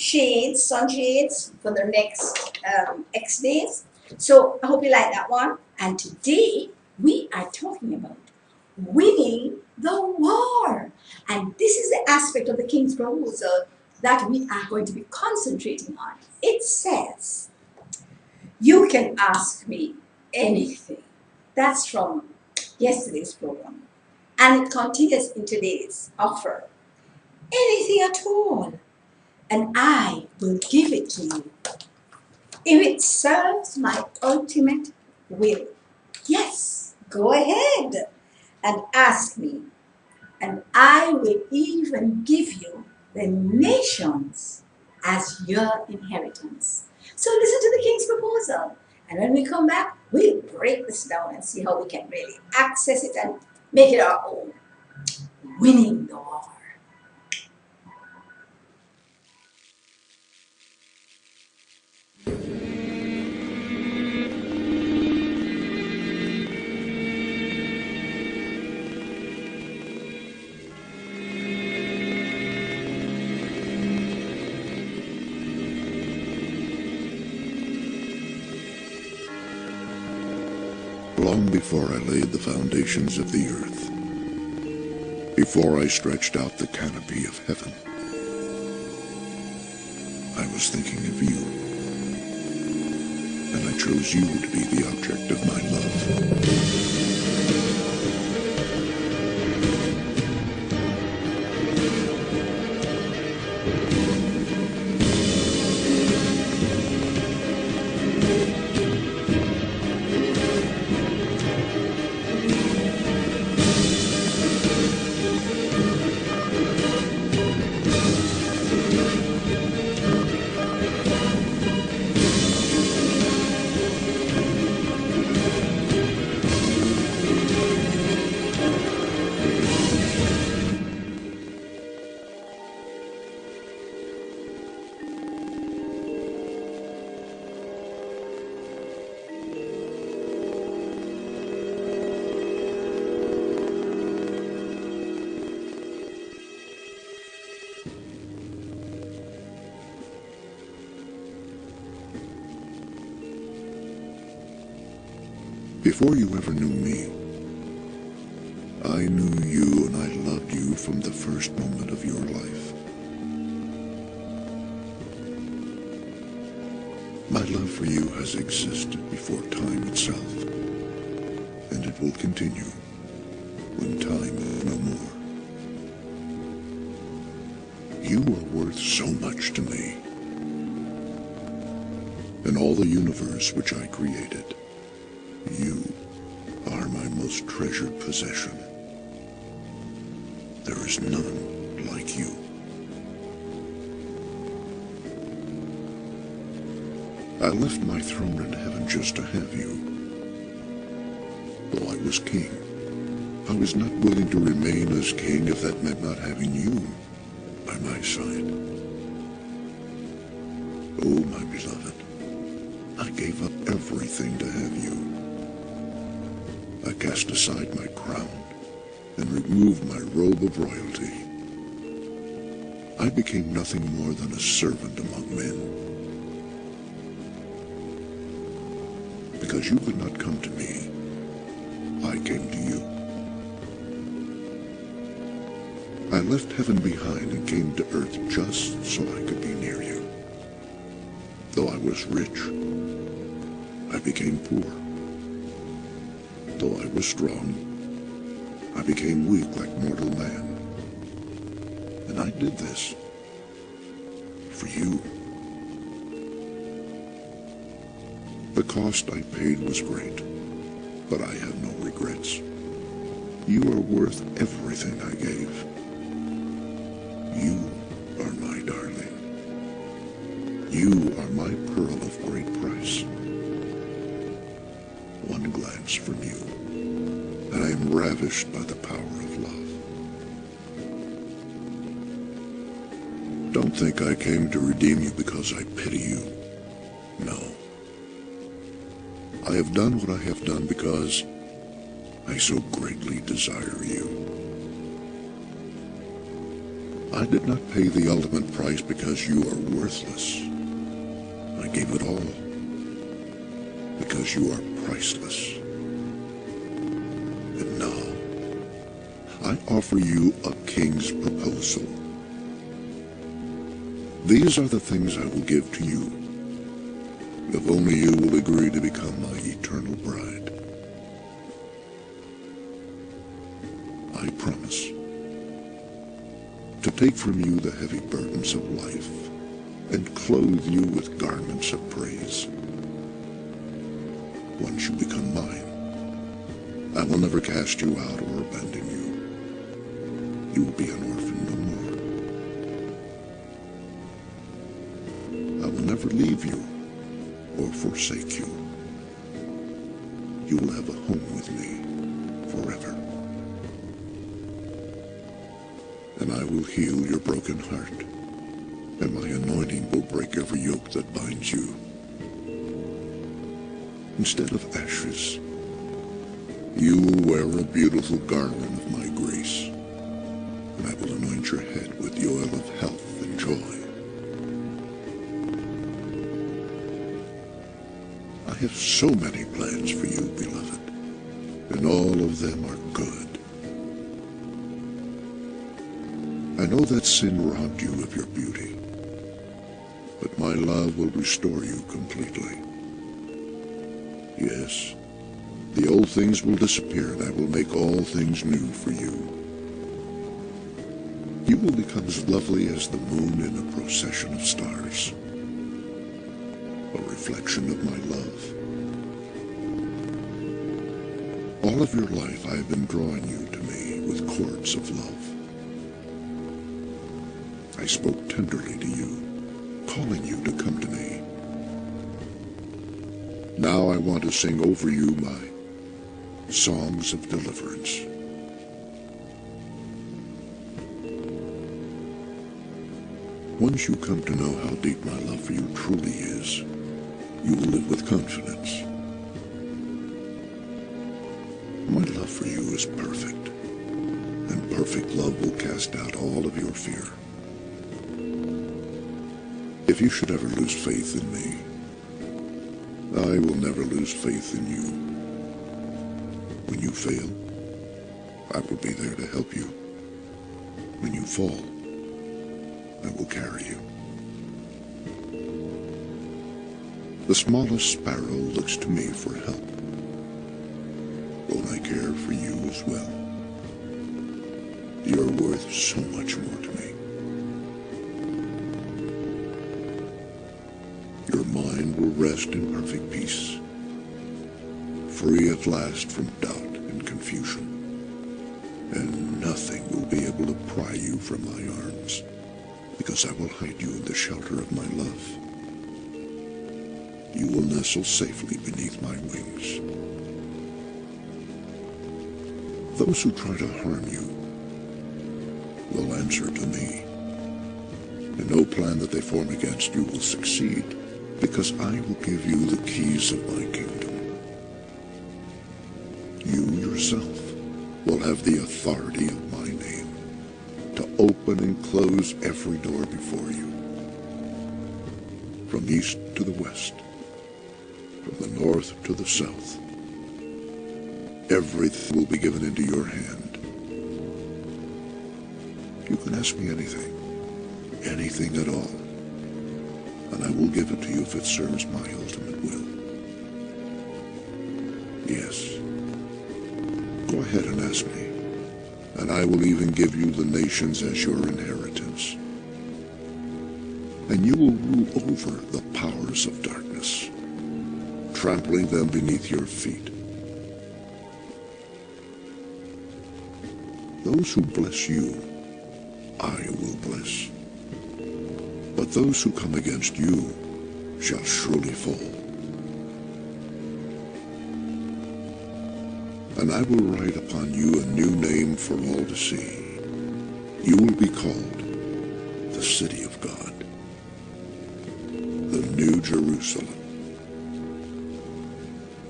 shades, sunshades for the next X days. So I hope you like that one. And today we are talking about winning the war. And this is the aspect of the King's proposal that we are going to be concentrating on. It says, you can ask me anything. That's from yesterday's program. And it continues in today's offer. Anything at all, and I will give it to you if it serves my ultimate will. Yes, go ahead and ask me, and I will even give you the nations as your inheritance. So listen to the King's proposal. And when we come back, we'll break this down and see how we can really access it and make it our own. Winning the war. Long before I laid the foundations of the earth, before I stretched out the canopy of heaven, I was thinking of you, and I chose you to be the object of my love. Before you ever knew me, I knew you and I loved you from the first moment of your life. My love for you has existed before time itself, and it will continue when time is no more. You are worth so much to me, and all the universe which I created. You are my most treasured possession. There is none like you. I left my throne in heaven just to have you. Though I was king, I was not willing to remain as king if that meant not having you by my side. Oh, my beloved, I gave up everything to have you. I cast aside my crown and removed my robe of royalty. I became nothing more than a servant among men. Because you could not come to me, I came to you. I left heaven behind and came to earth just so I could be near you. Though I was rich, I became poor. Though I was strong, I became weak like mortal man. And I did this for you. The cost I paid was great, but I have no regrets. You are worth everything I gave. You are my darling. You are my pearl of great price. One glance from you, and I am ravished by the power of love. Don't think I came to redeem you because I pity you. No. I have done what I have done because I so greatly desire you. I did not pay the ultimate price because you are worthless. I gave it all because you are priceless. And now, I offer you a king's proposal. These are the things I will give to you, if only you will agree to become my eternal bride. I promise to take from you the heavy burdens of life and clothe you with garments of praise. Once you become mine, I will never cast you out or abandon you. You will be an orphan no more. I will never leave you or forsake you. You will have a home with me forever. And I will heal your broken heart, and my anointing will break every yoke that binds you. Instead of ashes, you will wear a beautiful garland of my grace, and I will anoint your head with the oil of health and joy. I have so many plans for you, beloved, and all of them are good. I know that sin robbed you of your beauty, but my love will restore you completely. Yes, the old things will disappear, and I will make all things new for you. You will become as lovely as the moon in a procession of stars, a reflection of my love. All of your life I have been drawing you to me with cords of love. I spoke tenderly to you, calling you to come to me. Now I want to sing over you my songs of deliverance. Once you come to know how deep my love for you truly is, you will live with confidence. My love for you is perfect, and perfect love will cast out all of your fear. If you should ever lose faith in me, I will never lose faith in you. When you fail, I will be there to help you. When you fall, I will carry you. The smallest sparrow looks to me for help. Won't I care for you as well? You are worth so much more to me. Your mind will rest in perfect peace, free at last from doubt and confusion, and nothing will be able to pry you from my arms, because I will hide you in the shelter of my love. You will nestle safely beneath my wings. Those who try to harm you will answer to me, and no plan that they form against you will succeed, because I will give you the keys of my kingdom. You yourself will have the authority of my name to open and close every door before you, from east to the west, from the north to the south. Everything will be given into your hand. You can ask me anything, anything at all, and I will give it to you if it serves my ultimate will. Yes, go ahead and ask me, and I will even give you the nations as your inheritance. And you will rule over the powers of darkness, trampling them beneath your feet. Those who bless you, I will bless. But those who come against you shall surely fall. And I will write upon you a new name for all to see. You will be called the City of God, the New Jerusalem.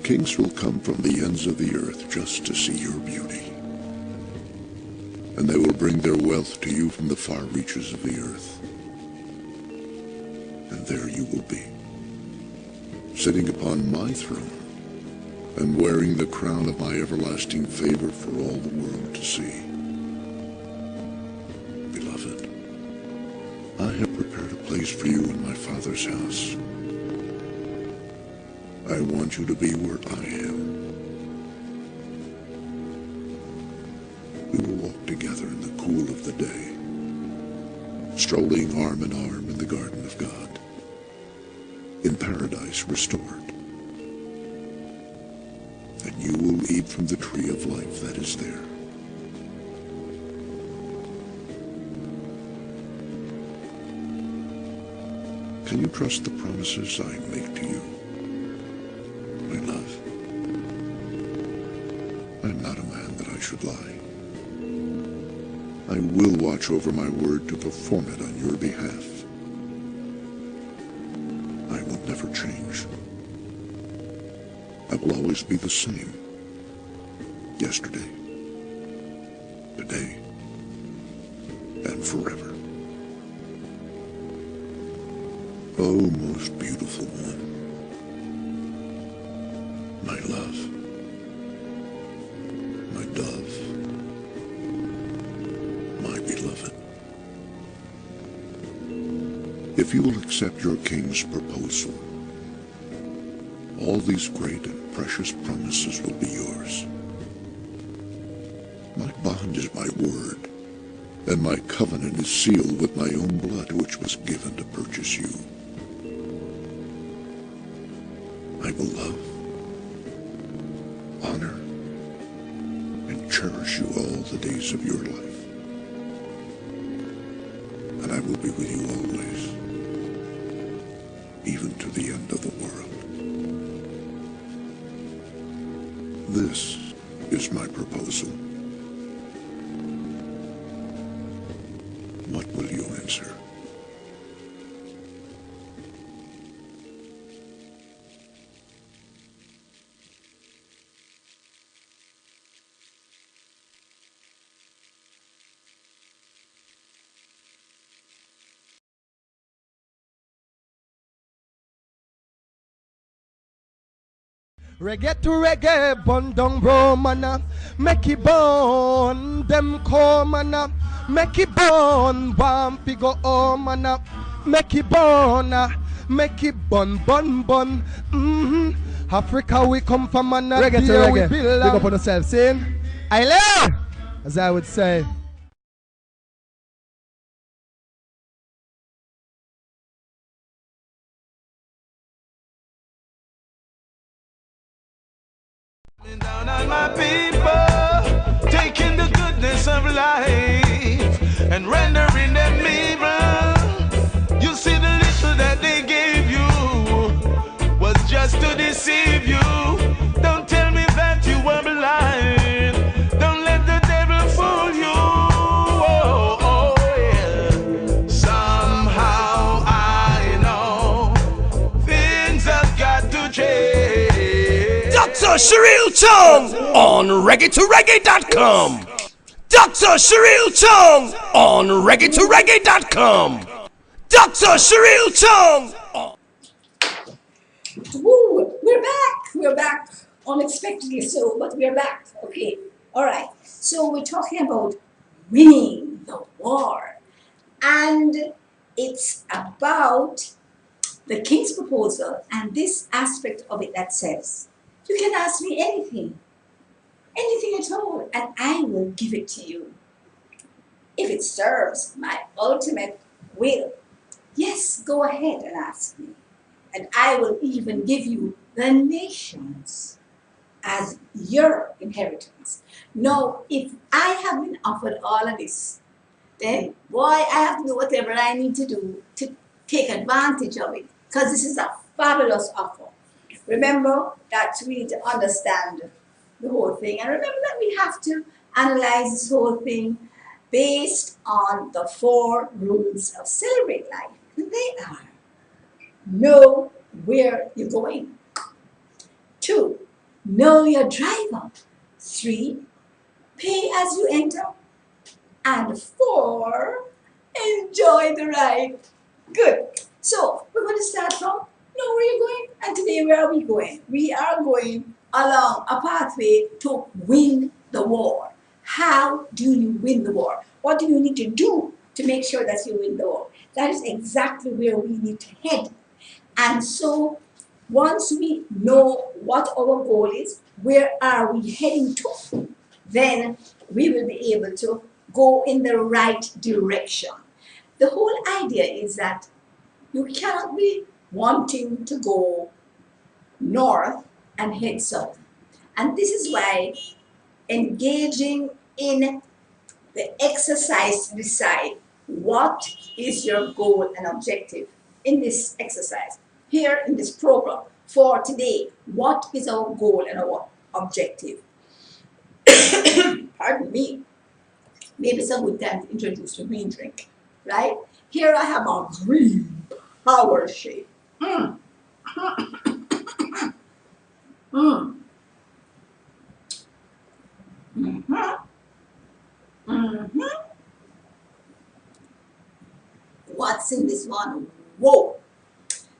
Kings will come from the ends of the earth just to see your beauty. and they will bring their wealth to you from the far reaches of the earth. And there you will be, sitting upon my throne, and wearing the crown of my everlasting favor for all the world to see. Beloved, I have prepared a place for you in my Father's house. I want you to be where I am. We will walk together in the cool of the day, strolling arm in arm in the garden of God, in paradise restored. And you will eat from the tree of life that is there. Can you trust the promises I make to you, my love? I'm not a man that I should lie. I will watch over my word to perform it on your behalf. I will never change. I will always be the same. Yesterday, today, and forever. Oh, most beautiful one, my love, my dove, my beloved. If you will accept your king's proposal, all these great and precious promises will be yours. My bond is my word, and my covenant is sealed with my own blood, which was given to purchase you. I will love, honor, and cherish you all the days of your life. And I will be with you always, even to the end of the world. This is my proposal. What will you answer? Reggae to reggae, bun down bro mana. Make it burn, them call mana. Make it burn, one figure oh mana. Make it burn, make it bun. Africa we come from mana. Reggae to reggae, big up on yourself, saying, Aile, as I would say. Down on my people, taking the goodness of life and rendering them evil. You see the little that they gave you was just to deceive you. Don't tell me that you were blind. Don't let the devil fool you. Oh, yeah. Somehow I know things have got to change. Dr. Cheryl Chung on reggae2reggae.com. Dr. Cheryl Chung on reggae2reggae.com. Dr. Cheryl Chung. Woo, we're back. We're back unexpectedly so, but we're back. Okay. All right. So we're talking about winning the war. And it's about the king's proposal and this aspect of it that says, you can ask me anything at all, and I will give it to you. If it serves my ultimate will, yes, go ahead and ask me. And I will even give you the nations as your inheritance. Now, if I have been offered all of this, then boy, I have to do whatever I need to do to take advantage of it, because this is a fabulous offer. Remember that we need to understand the whole thing, and remember that we have to analyze this whole thing based on the 4 rules of Celebrate Life. And they are: know where you're going. 2, know your driver. 3, pay as you enter. And 4, enjoy the ride. Good. So we're going to start from, where are you going? And today, where are we going? We are going along a pathway to win the war. How do you win the war? What do you need to do to make sure that you win the war? That is exactly where we need to head. And so once we know what our goal is, where are we heading to, then we will be able to go in the right direction. The whole idea is that you cannot be wanting to go north and head south. And this is why engaging in the exercise to decide what is your goal and objective in this exercise. Here in this program for today, what is our goal and our objective? Pardon me. Maybe it's a good time to introduce the green drink, right? Here I have a green power shake. What's in this one? Whoa!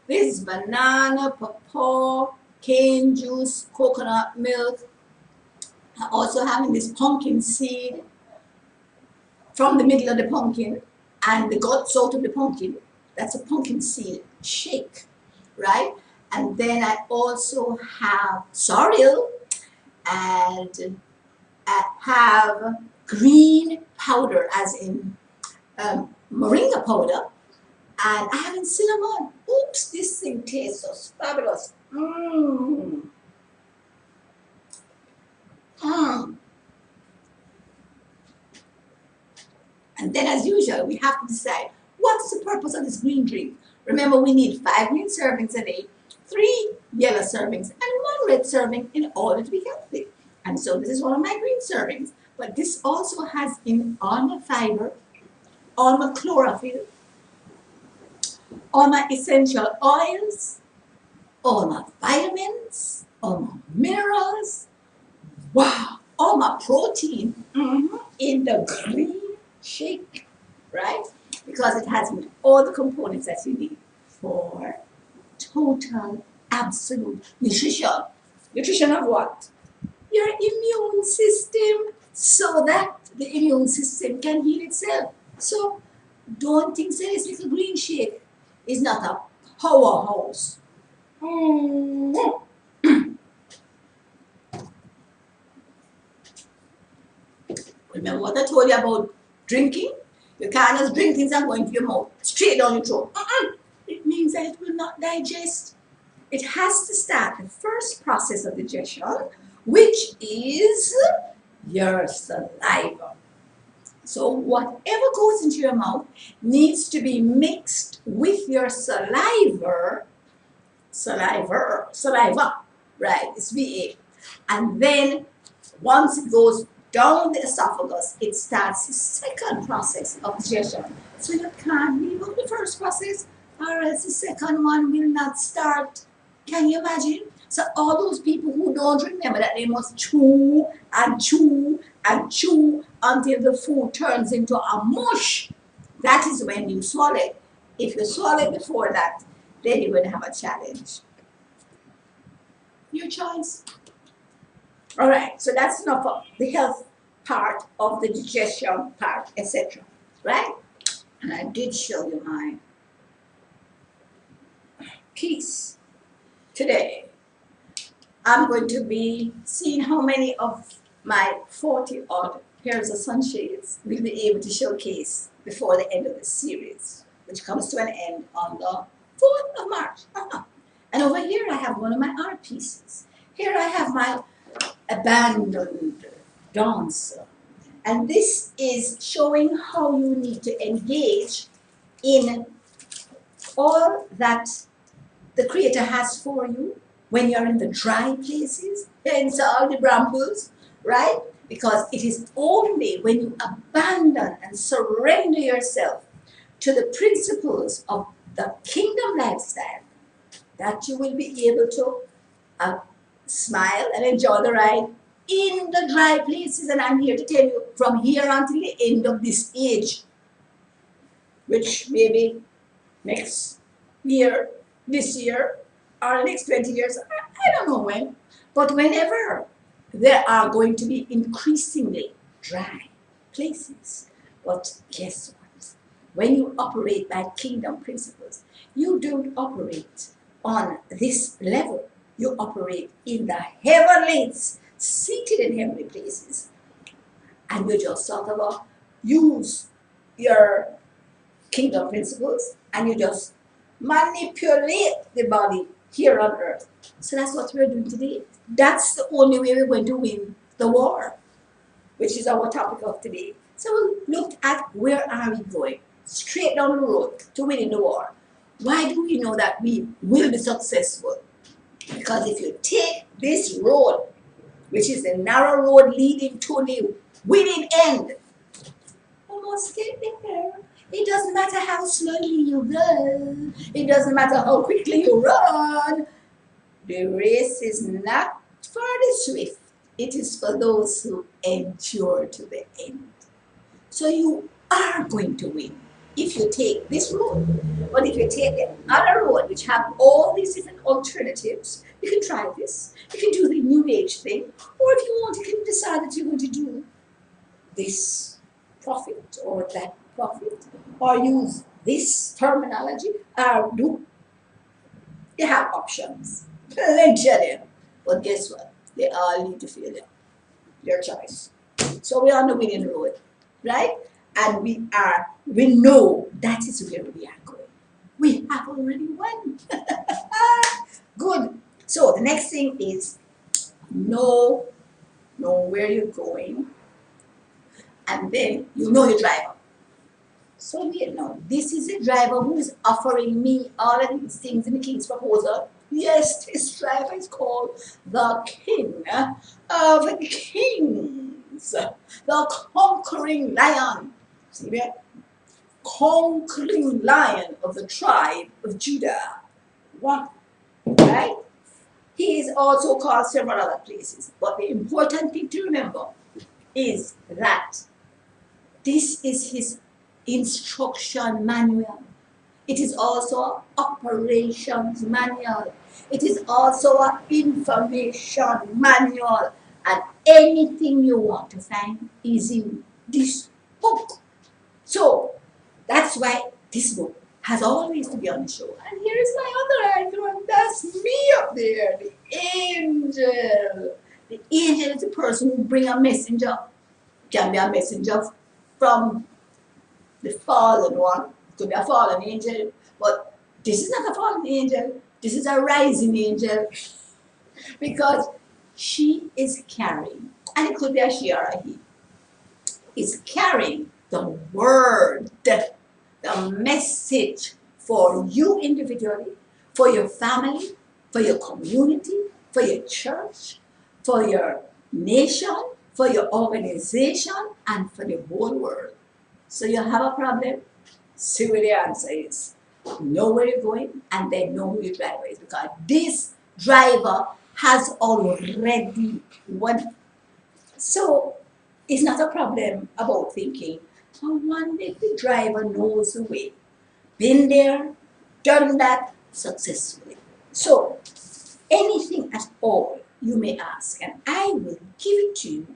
This is banana, pawpaw, cane juice, coconut milk. I also having this pumpkin seed from the middle of the pumpkin and the guts out of the pumpkin. That's a pumpkin seed shake, right? And then I also have sorrel and I have green powder, as in moringa powder, and I have cinnamon. Oops, this thing tastes so fabulous. And then, as usual, we have to decide what is the purpose of this green drink. Remember, we need 5 green servings a day, 3 yellow servings, and 1 red serving in order to be healthy. And so this is one of my green servings. But this also has in all my fiber, all my chlorophyll, all my essential oils, all my vitamins, all my minerals, wow, all my protein in the green shake, right? Because it has all the components that you need for total, absolute nutrition. Nutrition of what? Your immune system, so that the immune system can heal itself. So don't think that this little green shake is not a powerhouse. Remember what I told you about drinking? You can't just drink things and go into your mouth, straight down your throat. It means that it will not digest. It has to start the first process of digestion, which is your saliva. So whatever goes into your mouth needs to be mixed with your saliva, right? It's VA. And then once it goes down the esophagus, it starts the second process of digestion. So you can't leave out the first process, or else the second one will not start. Can you imagine? So all those people who don't remember that they must chew and chew and chew until the food turns into a mush, that is when you swallow it. If you swallow it before that, then you're going to have a challenge. Your choice. All right, so that's enough of the health part of the digestion part, etc. Right? And I did show you my piece today. I'm going to be seeing how many of my 40 odd pairs of sunshades we'll be able to showcase before the end of the series, which comes to an end on the 4th of March. And over here I have one of my art pieces. Here I have my abandoned dancer. And this is showing how you need to engage in all that the Creator has for you when you're in the dry places, hence all the brambles, right? Because it is only when you abandon and surrender yourself to the principles of the kingdom lifestyle that you will be able to smile and enjoy the ride in the dry places, and I'm here to tell you from here until the end of this age, which maybe next year, this year, or next 20 years, I don't know when, but whenever there are going to be increasingly dry places. But guess what? When you operate by kingdom principles, you don't operate on this level. You operate in the heavenlies, seated in heavenly places. And you just sort of use your kingdom principles and you just manipulate the body here on earth. So that's what we're doing today. That's the only way we're going to win the war, which is our topic of today. So we'll look at where are we going, straight down the road to winning the war. Why do we know that we will be successful? Because if you take this road, which is the narrow road leading to the winning end, you must get there. It doesn't matter how slowly you go. It doesn't matter how quickly you run. The race is not for the swift. It is for those who endure to the end. So you are going to win if you take this road. But if you take the other road, which have all these different alternatives, you can try this. You can do the New Age thing. Or if you want, you can decide that you're going to do this prophet or that prophet, or use this terminology, or do. You have options. Plenty of them. But guess what? They all lead to failure. Your choice. So we're on the winning road, right? And we know that is where we are going. We have already won. Good. So the next thing is know where you're going, and then you know your driver. So you know, this is a driver who is offering me all of these things in the King's proposal. Yes, this driver is called the King of Kings, the conquering lion. See that? Conquering lion of the tribe of Judah. What? Right? He is also called several other places. But the important thing to remember is that this is his instruction manual. It is also an operations manual. It is also an information manual. And anything you want to find is in this book. So that's why this book has always to be on the show. And here is my other icon, and that's me up there, the angel. The angel is a person who brings a messenger. Can be a messenger from the fallen one. It could be a fallen angel, but this is not a fallen angel. This is a rising angel, because she is carrying, and it could be a she or a he, is carrying the word, the message for you individually, for your family, for your community, for your church, for your nation, for your organization, and for the whole world. So you have a problem? See where the answer is. Know where you're going, and then know who your driver is, because this driver has already won. So it's not a problem about thinking, I wonder if the driver knows the way. Been there, done that successfully. So anything at all you may ask, and I will give it to you.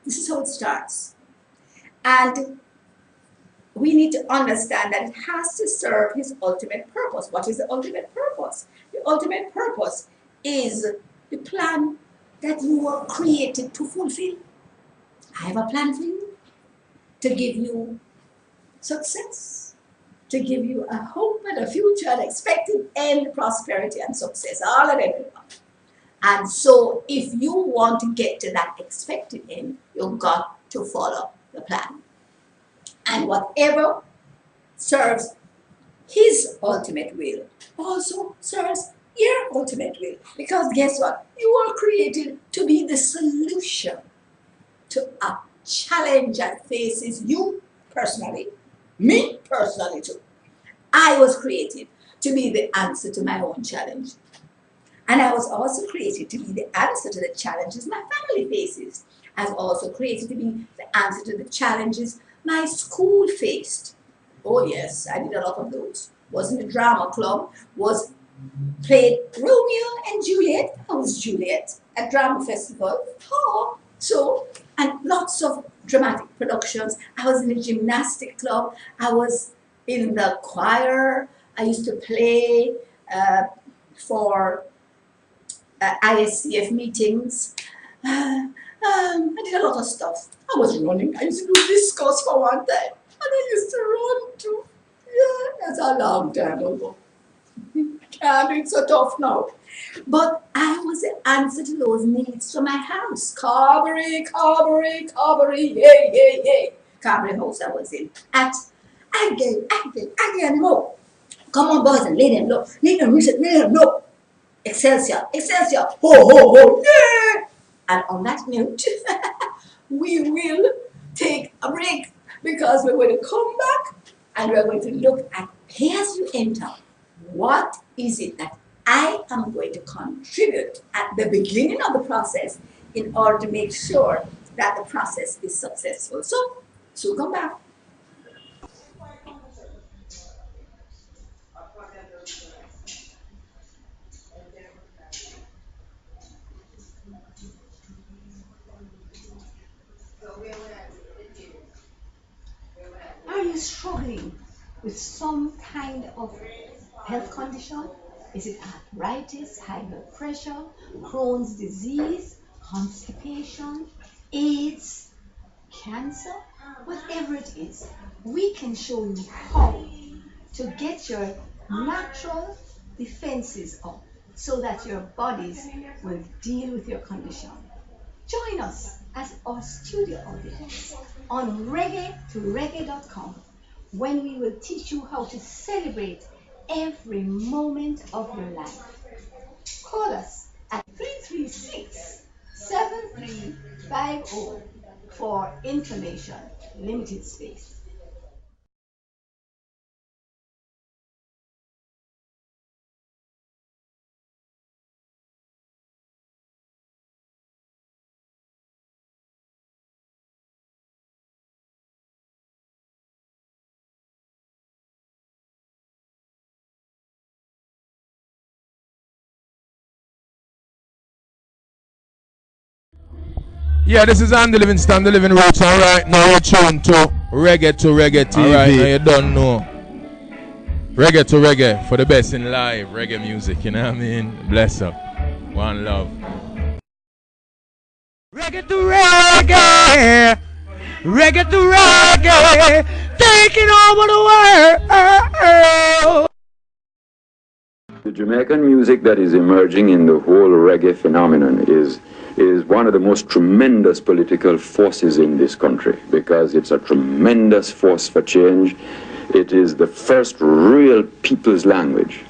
This is how it starts. And we need to understand that it has to serve his ultimate purpose. What is the ultimate purpose? The ultimate purpose is the plan that you were created to fulfill. I have a plan for you to give you success, to give you a hope and a future, an expected end, prosperity and success, all of it. And so if you want to get to that expected end, you've got to follow the plan. And whatever serves his ultimate will also serves your ultimate will. Because guess what? You are created to be the solution to a challenge that faces you personally, me personally too. I was created to be the answer to my own challenge. And I was also created to be the answer to the challenges my family faces. I was also created to be the answer to the challenges my school faced. Oh yes, I did a lot of those. Was in the drama club, was played Romeo and Juliet. I was Juliet at drama festival. Oh, so and lots of dramatic productions. I was in the gymnastic club. I was in the choir. I used to play for ISCF meetings. I did a lot of stuff. I was running. I used to do discus for one time. And I used to run too. Yeah, that's a long time ago. Can't do it so tough now. But I was the answer to those needs from my house. Carberry, Carberry, Carberry, yay, yay, yay. Carberry house I was in. Again, ho. Come on, boys, and lay them low. Lay them low. Excelsior, Excelsior, ho, ho, ho, yeah! And on that note, we will take a break because we're going to come back and we're going to look at Pay As You Enter. What is it that I am going to contribute at the beginning of the process in order to make sure that the process is successful? So come back. Are you struggling with some kind of health condition? Is it arthritis, high blood pressure, Crohn's disease, constipation, AIDS, cancer? Whatever it is, we can show you how to get your natural defenses up so that your bodies will deal with your condition. Join us as our studio audience on reggae2reggae.com when we will teach you how to celebrate every moment of your life. Call us at 336-7350 for information. Limited space. Yeah, this is Andy Livingston, the Living Roots, and right now we're tuned to Reggae TV. Alright, now you don't know. Reggae to Reggae for the best in live reggae music, you know what I mean? Bless up. One love. Reggae to reggae, reggae to reggae, taking over the world. The Jamaican music that is emerging in the whole reggae phenomenon is one of the most tremendous political forces in this country, because it's a tremendous force for change. It is the first real people's language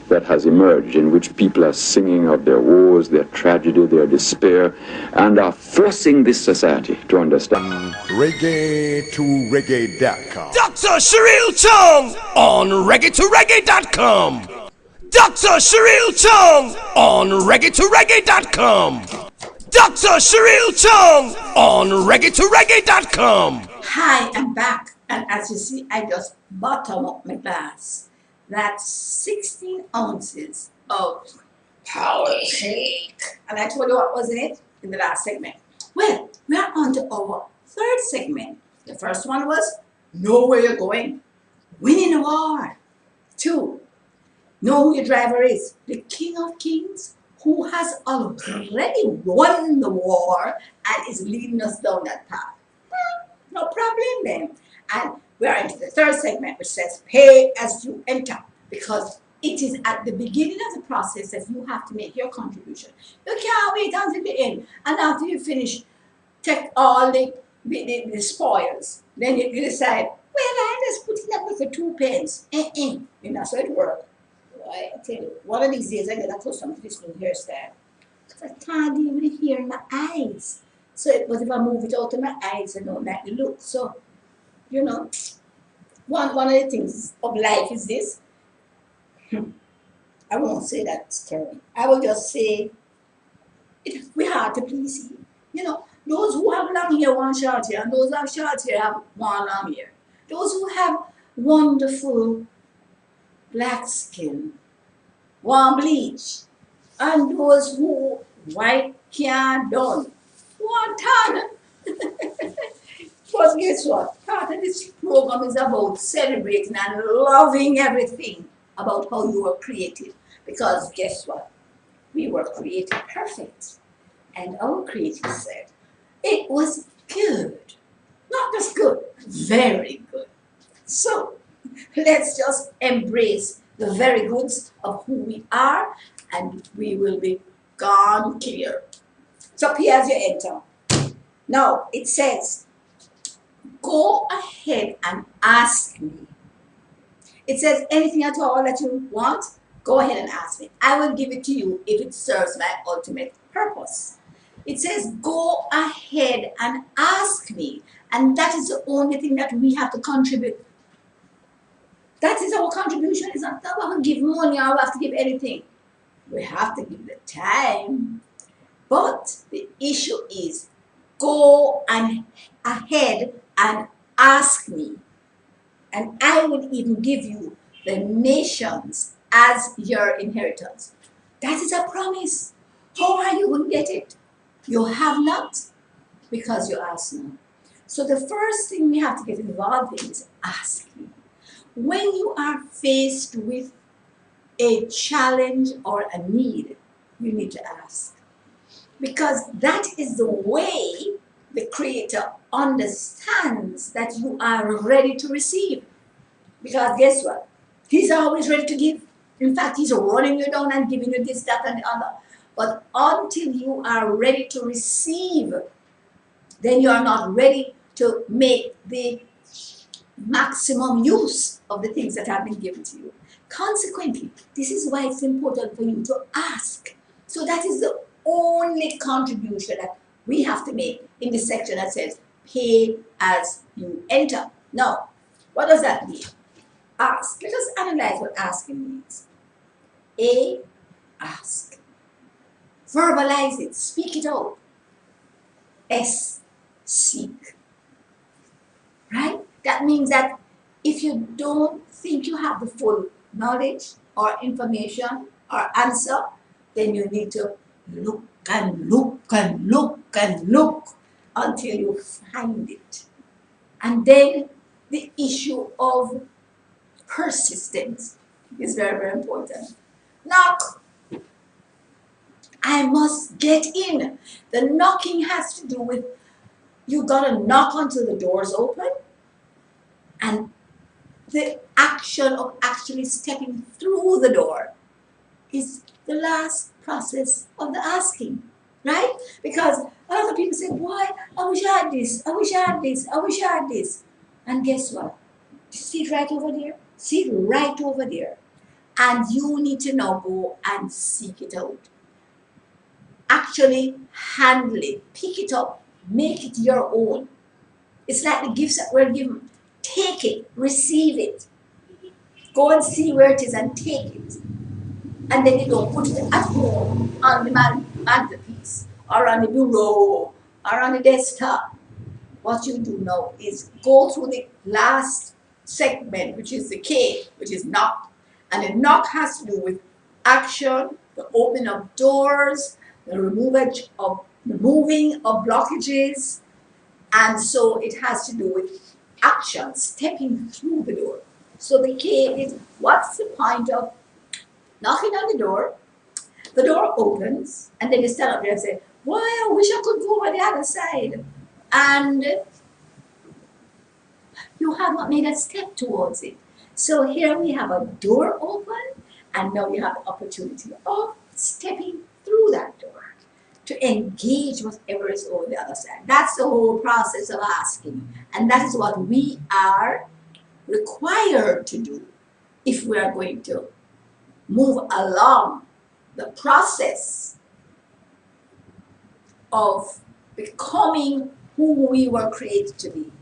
that has emerged, in which people are singing of their woes, their tragedy, their despair, and are forcing this society to understand. Reggae2reggae.com. Dr. Sheril Chung on Reggae2reggae.com. Dr. Sheril Chung on Reggae2reggae.com. Dr. Sheril Chung on Reggae2reggae.com. Hi, I'm back. And as you see, I just bottom up my glass. That's 16 ounces of power shake. And I told you what was in it in the last segment. Well, we are on to our third segment. The first one was know where you're going, winning the war. 2, know who your driver is, the King of Kings, who has already won the war and is leading us down that path. Well, no problem then. And we are into the third segment, which says pay as you enter, because it is at the beginning of the process that you have to make your contribution. You can't wait until the end, and after you finish, take all the spoils. Then you decide, well, I just put it up for 2 pence. You know, so it works. I tell you, one of these days I get a custom to this new hairstyle. Because I can't even hear my eyes. So, but if I move it out of my eyes, I don't like the look. So, you know, one of the things of life is this. I won't say that's terrible. I will just say we're hard to please. You know, those who have long hair want short hair, and those who have short hair have want long hair. Those who have wonderful black skin want bleach, and those who white can't done want tan. But guess what? Part of this program is about celebrating and loving everything about how you were created. Because guess what? We were created perfect. And our Creator said it was good. Not just good, very good. So let's just embrace the very goods of who we are, and we will be gone clear. So here as you enter. Now it says, go ahead and ask me. It says anything at all that you want, go ahead and ask me. I will give it to you if it serves my ultimate purpose. It says, go ahead and ask me. And that is the only thing that we have to contribute. That is our contribution. It's not that we have to give money or we have to give anything. We have to give the time. But the issue is, go ahead and ask me. And I will even give you the nations as your inheritance. That is a promise. How are you going to get it? You have not because you ask not. So the first thing we have to get involved in is asking. When you are faced with a challenge or a need, you need to ask. Because that is the way the Creator understands that you are ready to receive. Because guess what? He's always ready to give. In fact, he's running you down and giving you this, that, and the other. But until you are ready to receive, then you are not ready to make the maximum use of the things that have been given to you. Consequently, this is why it's important for you to ask. So that is the only contribution that we have to make in the section that says, pay as you enter. Now, what does that mean? Ask. Let us analyze what asking means. A, ask. Verbalize it, speak it out. S, seek. Right? That means that if you don't think you have the full knowledge or information or answer, then you need to look and look and look and look until you find it. And then the issue of persistence is very, very important. Knock. I must get in. The knocking has to do with you got to knock until the door's open, and the action of actually stepping through the door is the last process of the asking, right? Because a lot of people say, boy, I wish I had this, I wish I had this, I wish I had this. And guess what? See it right over there? See it right over there. And you need to now go and seek it out. Actually handle it, pick it up, make it your own. It's like the gifts that we're given. Take it, receive it. Go and see where it is and take it. And then you don't put it at home on the mantelpiece or on the bureau or on the desktop. What you do now is go through the last segment, which is the K, which is knock. And the knock has to do with action, the opening of doors, the removing of blockages, and so it has to do with action, stepping through the door. So the K is, what's the point of knocking on the door opens, and then you stand up there and say, boy, I wish I could go over the other side. And you have not made a step towards it. So here we have a door open, and now you have the opportunity of stepping through that door to engage whatever is over the other side. That's the whole process of asking. And that is what we are required to do if we are going to move along the process of becoming who we were created to be.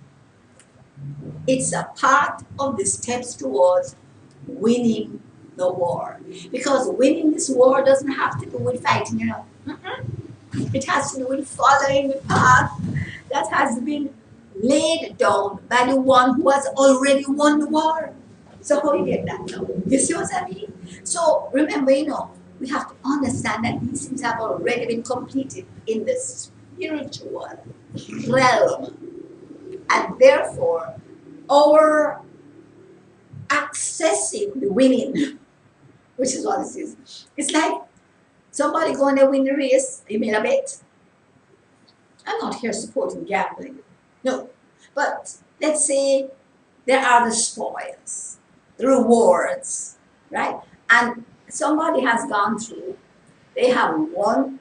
It's a part of the steps towards winning the war. Because winning this war doesn't have to do with fighting, you know. It has to do with following the path that has been laid down by the one who has already won the war. So how you get that now? You see what I mean? So remember, you know, we have to understand that these things have already been completed in the spiritual realm. And therefore, our accessing the winning, which is what this is, it's like somebody going to win the race, you made a bet. I'm not here supporting gambling, no. But let's say there are the spoils, the rewards, right? And somebody has gone through, they have won,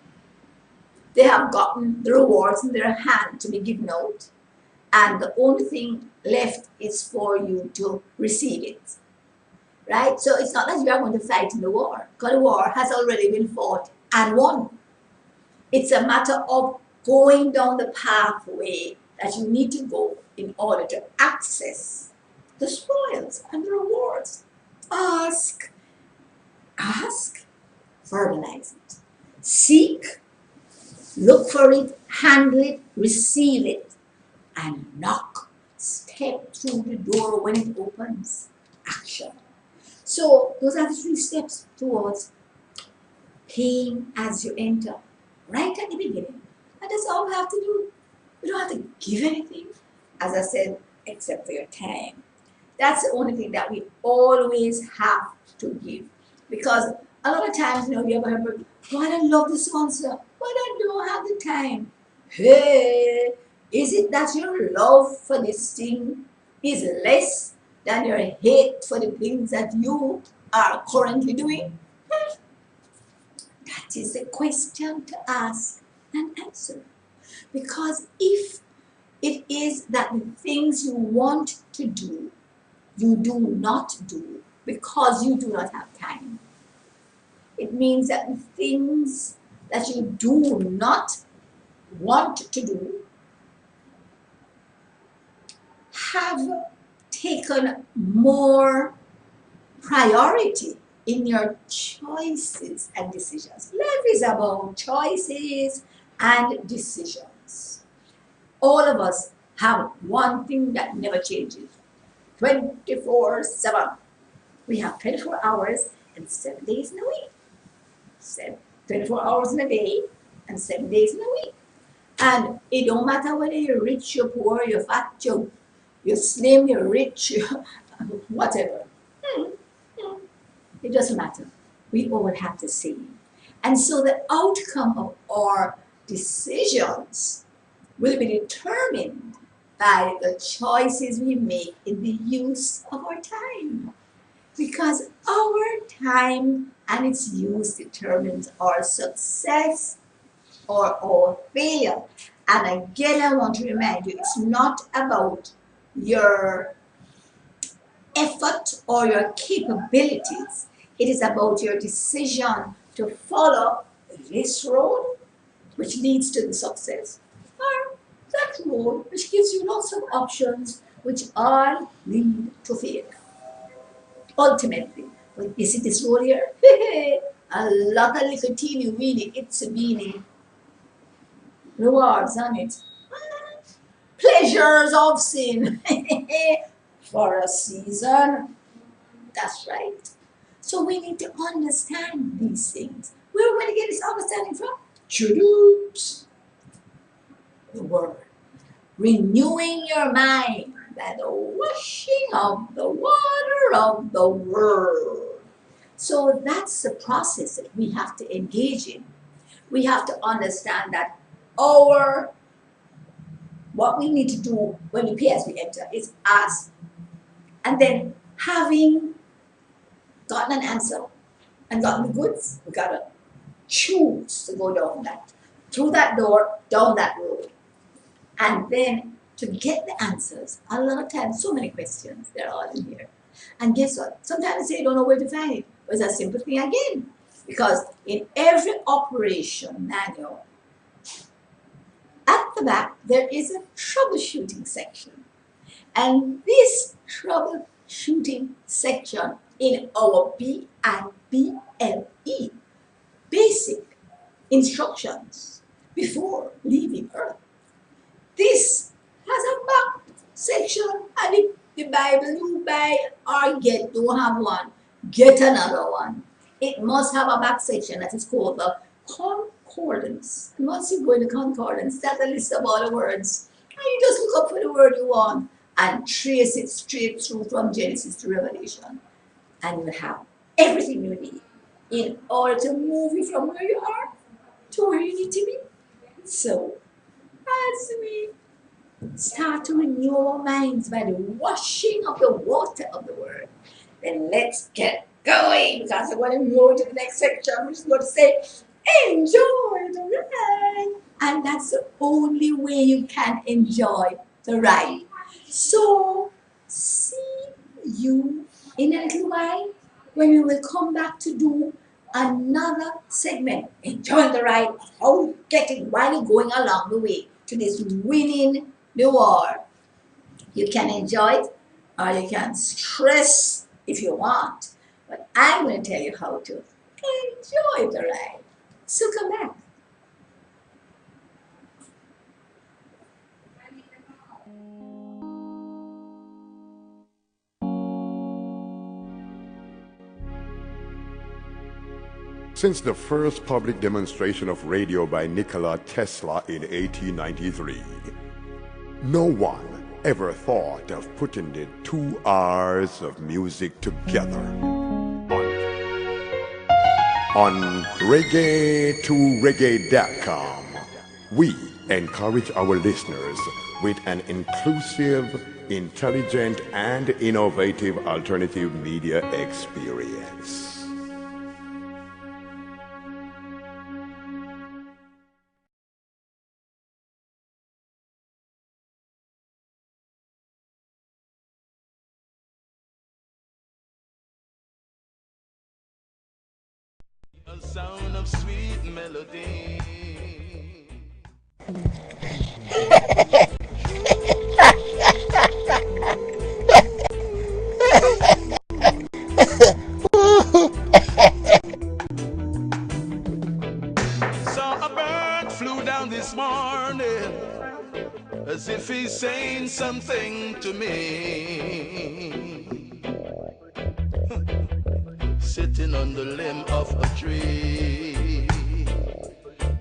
they have gotten the rewards in their hand to be given out, and the only thing left is for you to receive it, right? So it's not that you are going to fight in the war, because the war has already been fought and won. It's a matter of going down the pathway that you need to go in order to access the spoils and the rewards. Ask, verbalize it. Seek, look for it, handle it, receive it, and knock. Step through the door when it opens. Action. So those are the 3 steps towards paying as you enter, right at the beginning. And that's all we have to do. We don't have to give anything, as I said, except for your time. That's the only thing that we always have to give. Because a lot of times, you know, you ever heard, oh, I love the sponsor, but I don't have the time. Hey, is it that your love for this thing is less than your hate for the things that you are currently doing? That is a question to ask and answer. Because if it is that the things you want to do, you do not do because you do not have time, it means that the things that you do not want to do have taken more priority in your choices and decisions. Life is about choices and decisions. All of us have one thing that never changes. 24/7. We have 24 hours and 7 days in a week. 24 hours in a day and 7 days in a week. And it don't matter whether you're rich, you're poor, you're fat, you're slim, you're rich, whatever. It doesn't matter. We all have the same. And so the outcome of our decisions will be determined by the choices we make in the use of our time. Because our time and its use determines our success or our failure. And again, I want to remind you, it's not about your effort or your capabilities. It is about your decision to follow this road, which leads to the success, or that road, which gives you lots of options, which all lead to failure. Ultimately, when you see this road here, a lot of little teeny weeny, itsy beeny rewards on it. Pleasures of sin for a season. That's right. So we need to understand these things. Where are we going to get this understanding from? Chudoops. The word. Renewing your mind by the washing of the water of the word. So that's the process that we have to engage in. We have to understand that what we need to do when we pay as we enter is ask. And then having gotten an answer and gotten the goods, we gotta choose to go down that, through that door, down that road. And then to get the answers, a lot of times, so many questions, they're all in here. And guess what? Sometimes they say you don't know where to find it. But it's a simple thing again. Because in every operation manual, at the back, there is a troubleshooting section. And this troubleshooting section in our BIBLE, basic instructions before leaving Earth. This has a back section, and if the Bible you buy or get don't have one, get another one. It must have a back section that is called the concordance. And once you go in the concordance, that's a list of all the words. And you just look up for the word you want and trace it straight through from Genesis to Revelation. And you have everything you need in order to move you from where you are to where you need to be. So, as we start to renew our minds by the washing of the water of the word, then let's get going, because I'm going to move to the next section, which is going to say, enjoy the ride. And that's the only way you can enjoy the ride. So, see you in a little while when we will come back to do another segment. Enjoy the ride, how you get it while you're going along the way to this winning the war. You can enjoy it or you can stress if you want. But I'm going to tell you how to enjoy the ride. So come back. Since the first public demonstration of radio by Nikola Tesla in 1893, no one ever thought of putting the 2 hours of music together on reggae2reggae.com. We encourage our listeners with an inclusive, intelligent, and innovative alternative media experience. A sound of sweet melody. Saw a bird flew down this morning as if he's saying something to me. Sitting on the limb of a tree,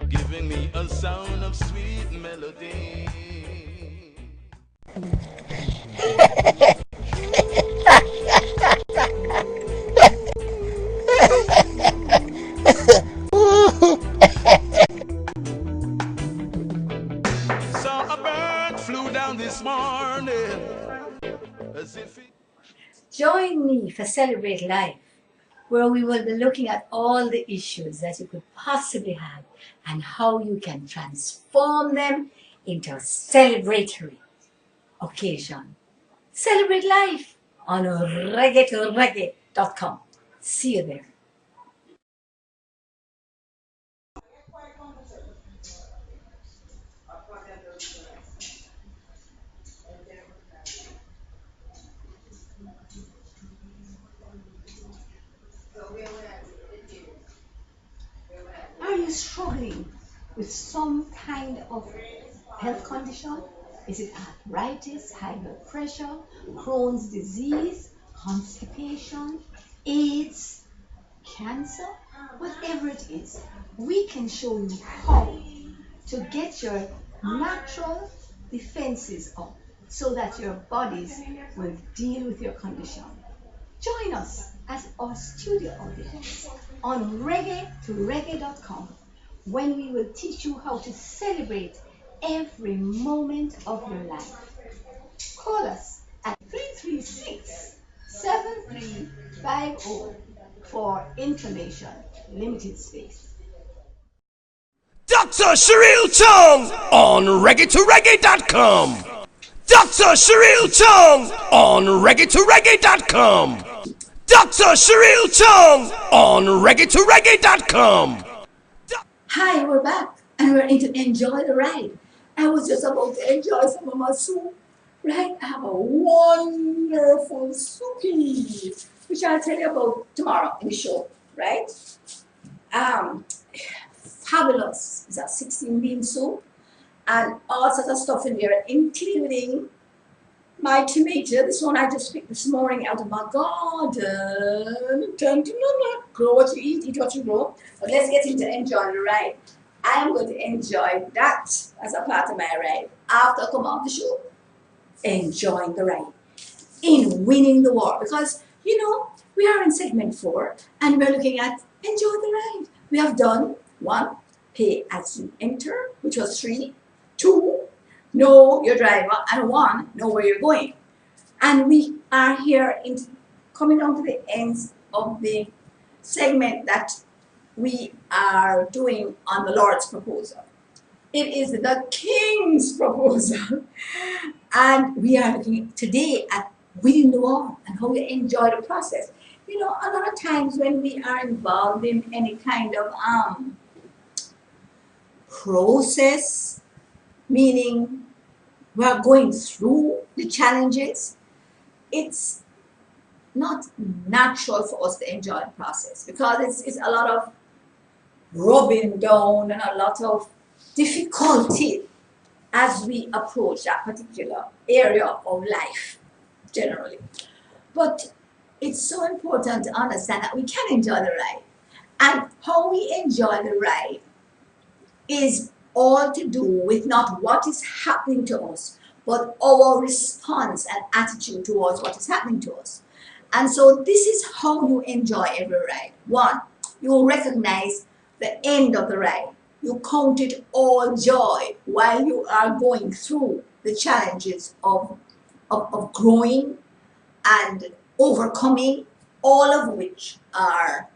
giving me a sound of sweet melody. Saw a bird flew down this morning as if he... Join me for Celebrate Life, where we will be looking at all the issues that you could possibly have and how you can transform them into a celebratory occasion. Celebrate life on reggae2reggae.com. See you there. Are you struggling with some kind of health condition? Is it arthritis, high blood pressure, Crohn's disease, constipation, AIDS, cancer? Whatever it is, we can show you how to get your natural defenses up so that your bodies will deal with your condition. Join us as our studio audience on reggae2reggae.com when we will teach you how to celebrate every moment of your life. Call us at 336-7350 for information. Limited space. Dr. Sherille Chung on reggae2reggae.com. Dr. Sherille Chung on reggae2reggae.com. Dr. Sherille Chung on reggae2reggae.com. Hi, we're back and we're going to enjoy the ride. I was just about to enjoy some of my soup, right? I have a wonderful soupy which I'll tell you about tomorrow in the show, right? Fabulous. It's a 16 bean soup and all sorts of stuff in there, including my tomato. This one I just picked this morning out of my garden. Grow what you eat what you grow. But let's get into enjoying the ride. I am going to enjoy that as a part of my ride after I come off the show. Enjoying the ride in winning the war, because you know we are in segment 4 and we're looking at enjoy the ride. We have done 1, pay as you enter, which was 3, 2, know your driver, and 1, know where you're going. And we are here in coming down to the ends of the segment that we are doing on the Lord's proposal. It is the King's proposal. And we are looking today at winning the war and how we enjoy the process. You know, a lot of times when we are involved in any kind of process, meaning we are going through the challenges, it's not natural for us to enjoy the process because it's a lot of rubbing down and a lot of difficulty as we approach that particular area of life generally. But it's so important to understand that we can enjoy the ride. And how we enjoy the ride is all to do with not what is happening to us, but our response and attitude towards what is happening to us. And so this is how you enjoy every ride. 1, you recognize the end of the ride. You count it all joy while you are going through the challenges of growing and overcoming, all of which have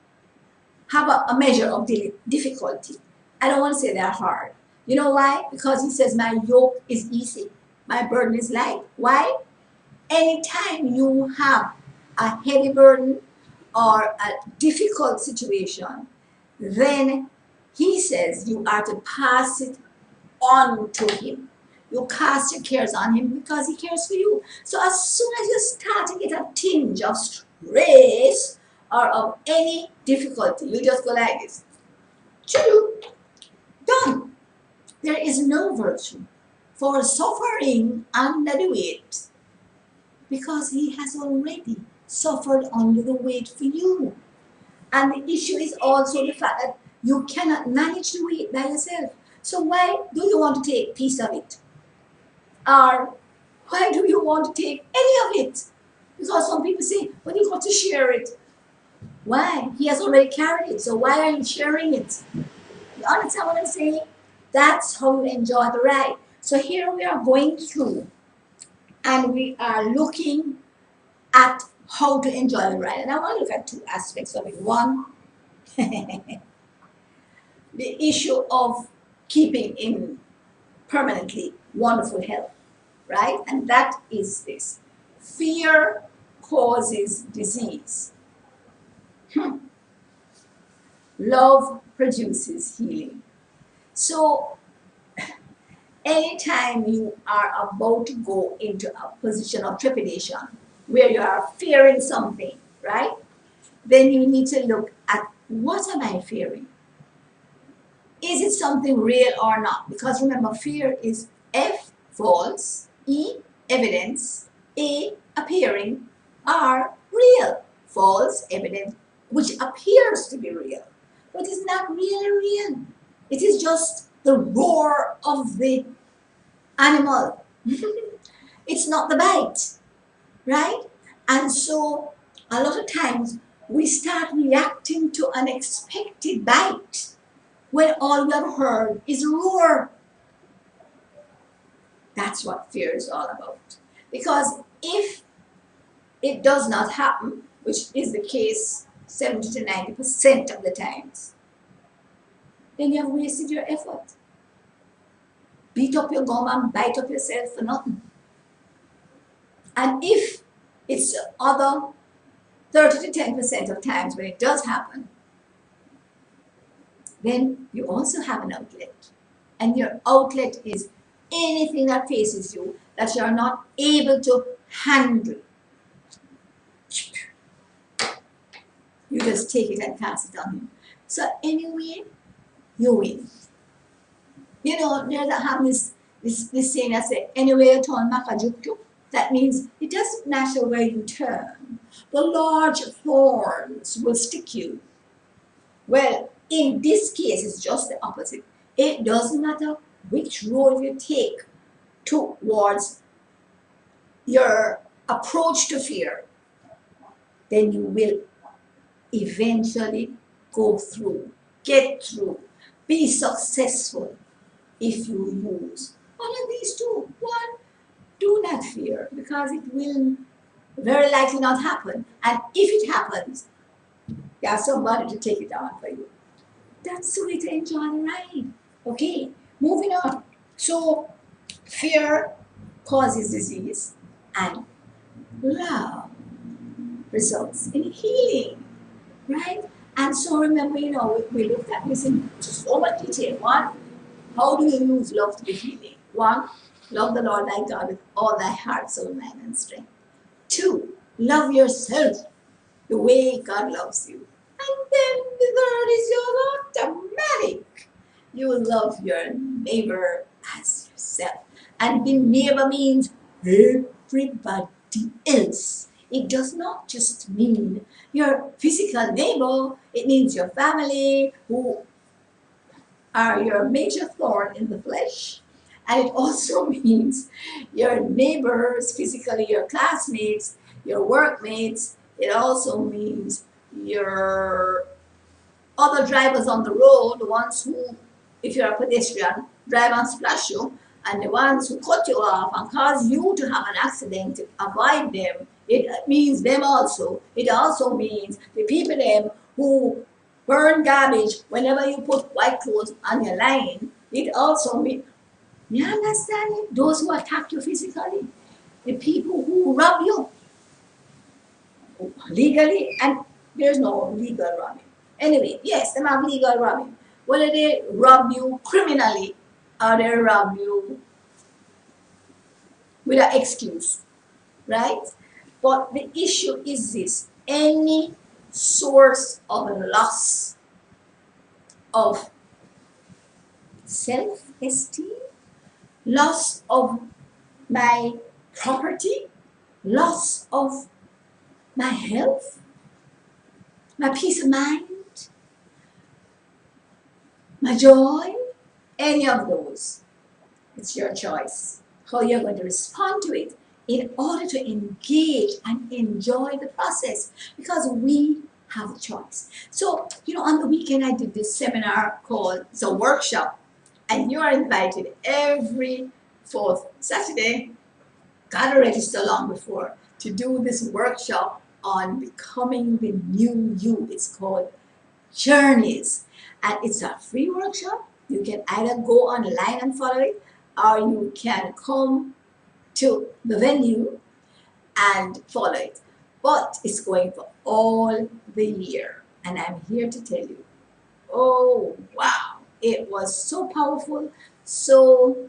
a measure of difficulty. I don't want to say they're hard. You know why? Because he says, my yoke is easy, my burden is light. Why? Anytime you have a heavy burden or a difficult situation, then he says you are to pass it on to him. You cast your cares on him because he cares for you. So as soon as you start to get a tinge of stress or of any difficulty, you just go like this. Choo, done. There is no virtue for suffering under the weight because he has already suffered under the weight for you. And the issue is also the fact that you cannot manage the weight by yourself. So why do you want to take a piece of it? Or why do you want to take any of it? Because some people say, well, you've got to share it. Why? He has already carried it, so why are you sharing it? You understand what I'm saying? That's how you enjoy the ride. So here we are going through and we are looking at how to enjoy the ride. And I want to look at 2 aspects of it. 1, the issue of keeping in permanently wonderful health, right? And that is this. Fear causes disease. Love produces healing. So anytime you are about to go into a position of trepidation where you are fearing something, right? Then you need to look at, what am I fearing? Is it something real or not? Because remember, fear is F, false, E, evidence, A, appearing, R, real. False, evidence, which appears to be real, but is not really real. It is just the roar of the animal. It's not the bite, right? And so a lot of times we start reacting to unexpected bite when all we have heard is roar. That's what fear is all about. Because if it does not happen, which is the case 70 to 90% of the times, then you have wasted your effort. Beat up your gum and bite up yourself for nothing. And if it's the other 30 to 10% of times when it does happen, then you also have an outlet. And your outlet is anything that faces you that you are not able to handle. You just take it and pass it on him. So anyway, you win. You know, there's this saying that says, anyway you turn Makajukju. That means it doesn't matter where you turn. The large thorns will stick you. Well, in this case, it's just the opposite. It doesn't matter which road you take towards your approach to fear, then you will eventually go through, get through, be successful if you use one of these two. One, do not fear, because it will very likely not happen. And if it happens, you have somebody to take it on for you. That's the way to enjoy the ride. Okay, moving on. So, fear causes disease, and love results in healing, right? And so remember, you know, we looked at this in so much detail. One, how do you use love to be healing? One, love the Lord thy God with all thy heart, soul, mind, and strength. Two, love yourself the way God loves you. And then the third is your automatic. You love your neighbor as yourself. And the neighbor means everybody else. It does not just mean your physical neighbor. It means your family, who are your major thorn in the flesh. And it also means your neighbors, physically your classmates, your workmates. It also means your other drivers on the road, the ones who, if you're a pedestrian, drive and splash you, and the ones who cut you off and cause you to have an accident, to avoid them. It means them also. It also means the people them who burn garbage whenever you put white clothes on your line. It also means, you understand it? Those who attack you physically, the people who rob you legally, and there's no legal robbing. Anyway, yes, they have legal robbing. Whether they rob you criminally or they rob you with an excuse, right? But the issue is this: any source of loss of self-esteem, loss of my property, loss of my health, my peace of mind, my joy, any of those. It's your choice how you're going to respond to it in order to engage and enjoy the process, because we have a choice. So, you know, on the weekend I did this seminar called, it's a workshop, and you are invited every fourth Saturday. Gotta register long before to do this workshop on becoming the new you. It's called Journeys, and it's a free workshop. You can either go online and follow it, or you can come to the venue and follow it. But it's going for all the year, and I'm here to tell you, oh wow, it was so powerful, so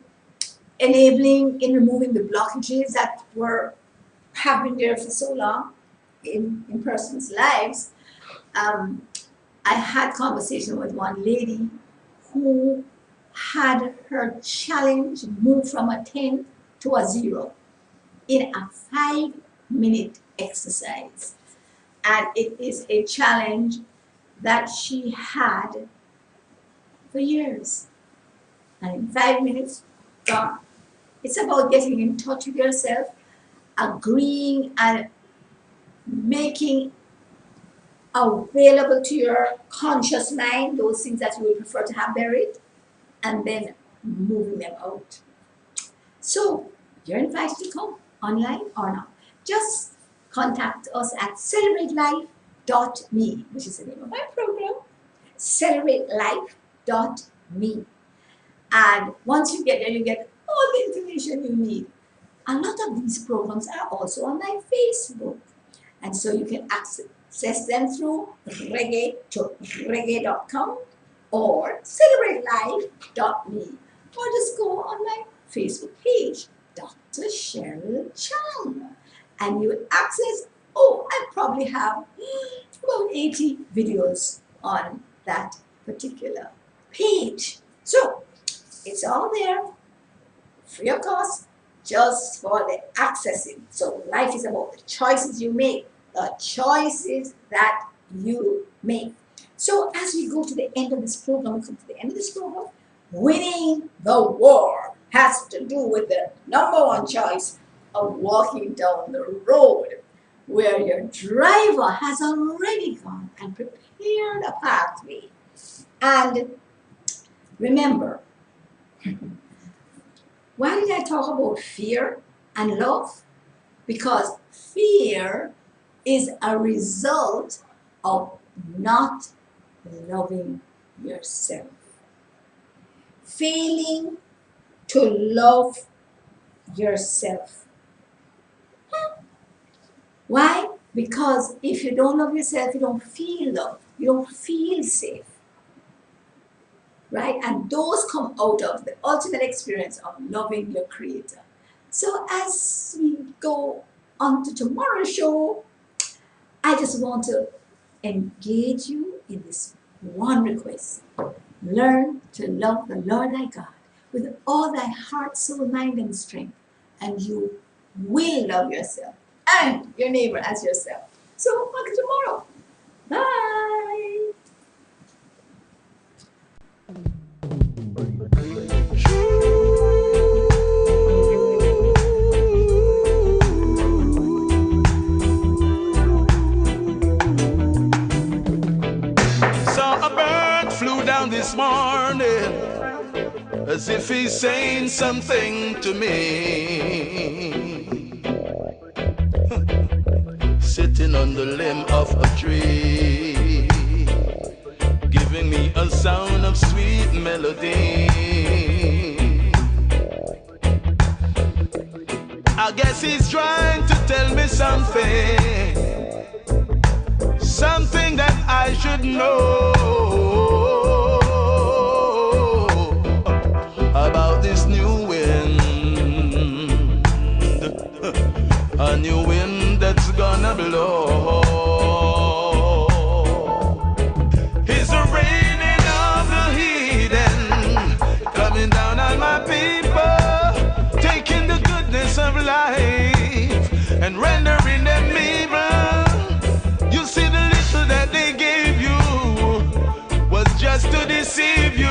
enabling in removing the blockages that have been there for so long in persons' lives. I had conversation with one lady who had her challenge move from a 10 to a 0 in a 5-minute exercise. And it is a challenge that she had for years. And in 5 minutes, gone. It's about getting in touch with yourself, agreeing and making available to your conscious mind those things that you would prefer to have buried, and then moving them out. So you're invited to come online or not. Just contact us at celeratelife.me, which is the name of my program, celeratelife.me. And once you get there, you get all the information you need. A lot of these programs are also on my Facebook. And so you can access them through reggae.com or celeratelife.me, or just go on my Facebook page, Dr. Cheryl Chung, and you will access, I probably have about 80 videos on that particular page. So it's all there, free of cost, just for the accessing. So life is about the choices you make, the choices that you make. So as we go to the end of this program, winning the war has to do with the number one choice of walking down the road where your driver has already gone and prepared a pathway. And remember, why did I talk about fear and love? Because fear is a result of not loving yourself. Failing to love yourself. Why? Because if you don't love yourself, you don't feel love. You don't feel safe. Right? And those come out of the ultimate experience of loving your Creator. So as we go on to tomorrow's show, I just want to engage you in this one request. Learn to love the Lord thy God with all thy heart, soul, mind, and strength, and you will love yourself and your neighbor as yourself. So, until tomorrow. Bye. Saw a bird flew down this morning as if he's saying something to me. Sitting on the limb of a tree, giving me a sound of sweet melody. I guess he's trying to tell me something that I should know about this new wind, a new wind that's gonna blow. It's the raining of the heathen coming down on my people, taking the goodness of life and rendering them evil. You see, the little that they gave you was just to deceive you.